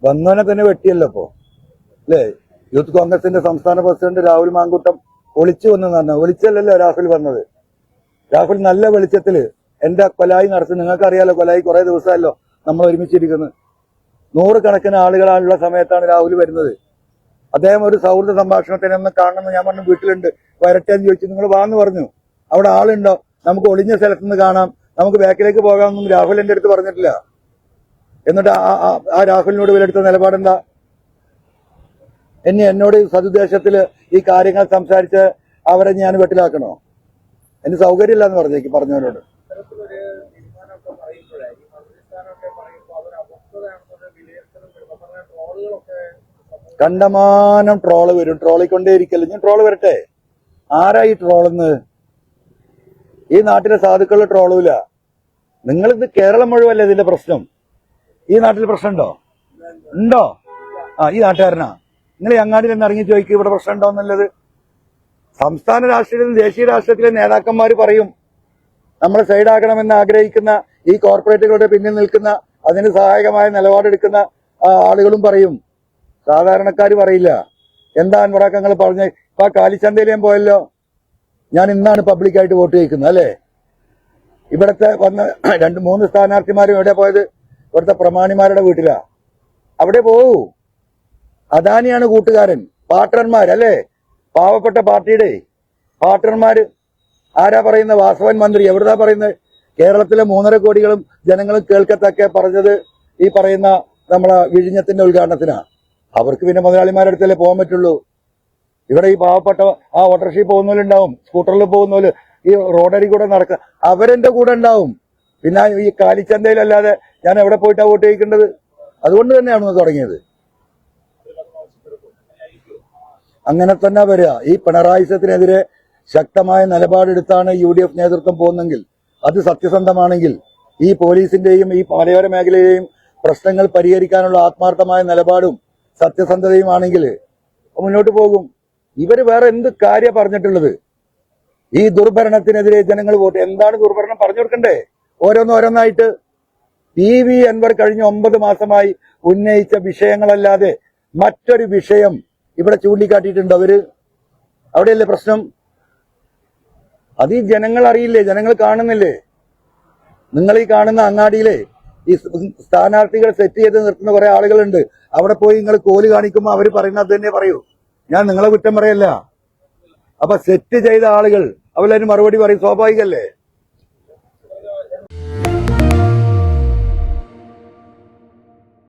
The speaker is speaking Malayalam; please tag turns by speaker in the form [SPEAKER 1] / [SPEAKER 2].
[SPEAKER 1] വന്നവനെ തന്നെ വെട്ടിയല്ലോ ഇപ്പോ അല്ലേ? യൂത്ത് കോൺഗ്രസിന്റെ സംസ്ഥാന പ്രസിഡന്റ് രാഹുൽ മാങ്കൂട്ടം ഒളിച്ചു വന്നെന്ന് പറഞ്ഞു. ഒളിച്ചല്ലല്ലോ രാഹുൽ വന്നത്. രാഹുൽ നല്ല വെളിച്ചത്തില് എന്റെ കൊലായി നടത്തി. നിങ്ങൾക്കറിയാലോ, കൊലായി കുറെ ദിവസമല്ലോ നമ്മൾ ഒരുമിച്ചിരിക്കുന്നത്. 100 കണക്കിന് ആളുകളാണുള്ള സമയത്താണ് രാഹുൽ വരുന്നത്. അദ്ദേഹം ഒരു സൗഹൃദ സംഭാഷണത്തിന് ഒന്ന് കാണണമെന്ന് ഞാൻ പറഞ്ഞു. വീട്ടിലുണ്ട്, വരട്ടെ എന്ന് ചോദിച്ചു. നിങ്ങൾ വാന്ന് പറഞ്ഞു. അവിടെ ആളുണ്ടോ? നമുക്ക് ഒളിഞ്ഞ സ്ഥലത്തുനിന്ന് കാണാം, നമുക്ക് ബാക്കിലേക്ക് പോകാമെന്നും രാഹുൽ എന്റെ അടുത്ത് പറഞ്ഞിട്ടില്ല. എന്നിട്ട് ആ രാഹുലിനോട് വിലയിരുത്ത നിലപാടെന്താ? എന്നോട് സതുദ്ദേശത്തില് ഈ കാര്യങ്ങൾ സംസാരിച്ച് അവരെ ഞാൻ വെട്ടിലാക്കണോ? എനിക്ക് സൗകര്യമില്ല എന്ന് പറഞ്ഞവരോട്. കണ്ടമാനം ട്രോള് വരും. ട്രോളിക്കൊണ്ടേയിരിക്കല്ലോ. ഞാൻ ട്രോള് വരട്ടെ. ആരായി ട്രോളെന്ന്? ഈ നാട്ടിലെ സാധുക്കളുടെ ട്രോളൂല. നിങ്ങളിത് കേരളം മുഴുവല്ലേ ഇതിന്റെ പ്രശ്നം? ഈ നാട്ടിൽ പ്രശ്നമുണ്ടോ? ഉണ്ടോ? ഈ നാട്ടുകാരനാ. നിങ്ങൾ അങ്ങാടിയിൽ നിന്ന് ഇറങ്ങി ചോദിക്കും ഇവിടെ പ്രശ്നം ഉണ്ടോ എന്നുള്ളത്. സംസ്ഥാന രാഷ്ട്രീയത്തിലും ദേശീയ രാഷ്ട്രീയത്തിലെ നേതാക്കന്മാർ പറയും. നമ്മളെ സൈഡാക്കണമെന്ന് ആഗ്രഹിക്കുന്ന ഈ കോർപ്പറേറ്റുകളുടെ പിന്നിൽ നിൽക്കുന്ന, അതിന് സഹായകമായ നിലപാടെടുക്കുന്ന ആളുകളും പറയും. സാധാരണക്കാർ പറയില്ല. എന്താ അൻവറാക്കങ്ങൾ പറഞ്ഞ? ഇപ്പൊ കാലിച്ചന്തയിൽ ഞാൻ പോയല്ലോ. ഞാൻ ഇന്നാണ് പബ്ലിക്കായിട്ട് വോട്ട് ചെയ്യിക്കുന്നത് അല്ലേ? ഇവിടത്തെ വന്ന 2-3 സ്ഥാനാർത്ഥിമാരും എവിടെ പോയത്? ഇവിടുത്തെ പ്രമാണിമാരുടെ വീട്ടിലാ. അവിടെ പോകൂ. അദാനിയാണ് കൂട്ടുകാരൻ. പാർട്ട്ണർമാരല്ലേ? പാവപ്പെട്ട പാർട്ടിയുടെ പാർട്ട്ണർമാര്. ആരാ പറയുന്നത്? വാസവൻ മന്ത്രി. എവിടുന്നാ പറയുന്നത്? കേരളത്തിലെ 3.5 കോടികളും ജനങ്ങളും കേൾക്കത്തക്കെ പറഞ്ഞത് ഈ പറയുന്ന നമ്മളെ വിഴിഞ്ഞത്തിന്റെ ഉദ്ഘാടനത്തിനാ. അവർക്ക് പിന്നെ മുതലാളിമാരുടെ അടുത്തല്ലേ പോകാൻ പറ്റുള്ളൂ. ഇവിടെ ഈ പാവപ്പെട്ട ഓട്ടോറിക്ഷയിൽ പോകുന്നവരുണ്ടാവും, സ്കൂട്ടറിൽ പോകുന്നവര്, ഈ റോഡരി കൂടെ നടക്കുക, അവരെന്റെ കൂടെ ഉണ്ടാവും. പിന്നെ ഈ കാലിച്ചന്തയിലല്ലാതെ ഞാൻ എവിടെ പോയിട്ടാ വോട്ട് ചെയ്യിക്കേണ്ടത്? അതുകൊണ്ട് തന്നെയാണ് തുടങ്ങിയത്. അങ്ങനെ തന്നെ വരിക. ഈ പിണറായിസത്തിനെതിരെ ശക്തമായ നിലപാടെടുത്താണ് UDF നേതൃത്വം പോകുന്നെങ്കിൽ, അത് സത്യസന്ധമാണെങ്കിൽ, ഈ പോലീസിന്റെയും ഈ മലയോര മേഖലയിലെയും പ്രശ്നങ്ങൾ പരിഹരിക്കാനുള്ള ആത്മാർത്ഥമായ നിലപാടും സത്യസന്ധതയുമാണെങ്കിൽ മുന്നോട്ട് പോകും. ഇവര് വേറെ എന്ത് കാര്യം പറഞ്ഞിട്ടുള്ളത്? ഈ ദുർഭരണത്തിനെതിരെ ജനങ്ങൾ വോട്ട്. എന്താണ് ദുർഭരണം പറഞ്ഞു കൊടുക്കണ്ടേ? ഓരോന്നായിട്ട്. PV അൻവർ കഴിഞ്ഞ 9 മാസമായി ഉന്നയിച്ച വിഷയങ്ങളല്ലാതെ മറ്റൊരു വിഷയം ഇവിടെ ചൂണ്ടിക്കാട്ടിയിട്ടുണ്ടോ അവര്? അവിടെയല്ലേ പ്രശ്നം? അത് ഈ ജനങ്ങൾ അറിയില്ലേ? ജനങ്ങൾ കാണുന്നില്ലേ? നിങ്ങൾ ഈ കാണുന്ന അങ്ങാടിയിലെ ഈ സ്ഥാനാർത്ഥികൾ സെറ്റ് ചെയ്ത് നിർത്തുന്ന കുറെ ആളുകളുണ്ട്. അവിടെ പോയി നിങ്ങൾ കോല് കാണിക്കുമ്പോൾ അവര് പറയുന്നത് തന്നെ പറയൂ. ഞാൻ നിങ്ങളെ കുറ്റം പറയല്ല. അപ്പൊ സെറ്റ് ചെയ്ത ആളുകൾ അവരതിന് മറുപടി പറയും. സ്വാഭാവികല്ലേ?